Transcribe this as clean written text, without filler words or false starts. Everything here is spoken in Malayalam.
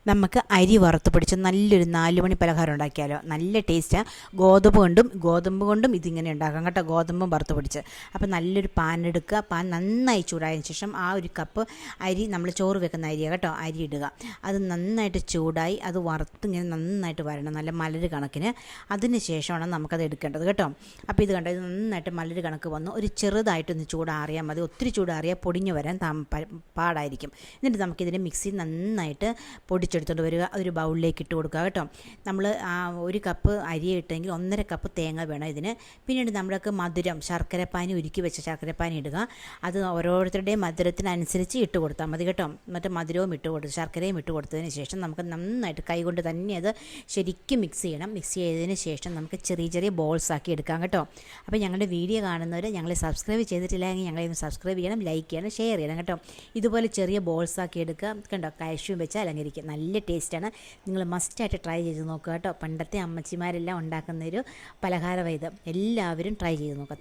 നമുക്ക് അരി വറുത്ത് പൊടിച്ച് നല്ലൊരു 4 മണി പലഹാരം ഉണ്ടാക്കിയാലോ. നല്ല ടേസ്റ്റാണ്. ഗോതമ്പ് കൊണ്ടും ഇതിങ്ങനെ ഉണ്ടാക്കാം കേട്ടോ. ഗോതമ്പും വറുത്ത് പൊടിച്ച്. അപ്പോൾ നല്ലൊരു പാൻ എടുക്കുക. പാൻ നന്നായി ചൂടായതിന് ശേഷം ആ ഒരു കപ്പ് അരി, നമ്മൾ ചോറ് വെക്കുന്ന അരിയാണ് കേട്ടോ, അരി ഇടുക. അത് നന്നായിട്ട് ചൂടായി അത് വറുത്ത് ഇങ്ങനെ നന്നായിട്ട് വരണം, നല്ല മലര് കണക്കിന്. അതിന് ശേഷമാണ് നമുക്കത് എടുക്കേണ്ടത് കേട്ടോ. അപ്പോൾ ഇത് കണ്ടോ, ഇത് നന്നായിട്ട് മലര് കണക്ക് വന്നു. ഒരു ചെറുതായിട്ടൊന്ന് ചൂടാറിയാൽ മതി. ഒത്തിരി ചൂടാറിയാൽ പൊടിഞ്ഞു വരാൻ പാടായിരിക്കും. എന്നിട്ട് നമുക്കിതിനെ മിക്സി നന്നായിട്ട് പൊടിച്ചെടുത്തുകൊണ്ട് വരിക. ഒരു ബൗളിലേക്ക് ഇട്ട് കൊടുക്കുക കേട്ടോ. നമ്മൾ ഒരു കപ്പ് അരി ഇട്ടെങ്കിൽ 1.5 കപ്പ് തേങ്ങ വേണം ഇതിന്. പിന്നീട് നമ്മൾക്ക് മധുരം, ശർക്കരപ്പാനി, ഉരുക്കി വെച്ച ശർക്കരപ്പാനി ഇടുക. അത് ഓരോരുത്തരുടെയും മധുരത്തിനനുസരിച്ച് ഇട്ട് കൊടുത്താൽ മതി കേട്ടോ. മറ്റേ മധുരവും ഇട്ട് കൊടുത്ത് ശർക്കരയും ഇട്ട് കൊടുത്തതിന് ശേഷം നമുക്ക് നന്നായിട്ട് കൈകൊണ്ട് തന്നെ അത് ശരിക്കും മിക്സ് ചെയ്യണം. മിക്സ് ചെയ്തതിന് ശേഷം നമുക്ക് ചെറിയ ചെറിയ ബോൾസ് ആക്കി എടുക്കാം കേട്ടോ. അപ്പോൾ ഞങ്ങളുടെ വീഡിയോ കാണുന്നവർ ഞങ്ങളെ സബ്സ്ക്രൈബ് ചെയ്തിട്ടില്ലെങ്കിൽ ഞങ്ങളെ ഒന്ന് സബ്സ്ക്രൈബ് ചെയ്യണം, ലൈക്ക് ചെയ്യണം, ഷെയർ ചെയ്യണം കേട്ടോ. ഇതുപോലെ ചെറിയ ബോൾസ് ആക്കി എടുക്കുക കണ്ടോ. കാഷ്യൂം വെച്ച് അലങ്കരിക്കുക. നല്ല ടേസ്റ്റാണ്. നിങ്ങൾ മസ്റ്റായിട്ട് ട്രൈ ചെയ്ത് നോക്കുക കേട്ടോ. പണ്ടത്തെ അമ്മച്ചിമാരെല്ലാം ഉണ്ടാക്കുന്നൊരു പലഹാരം ഇത്. എല്ലാവരും ട്രൈ ചെയ്ത് നോക്കുക.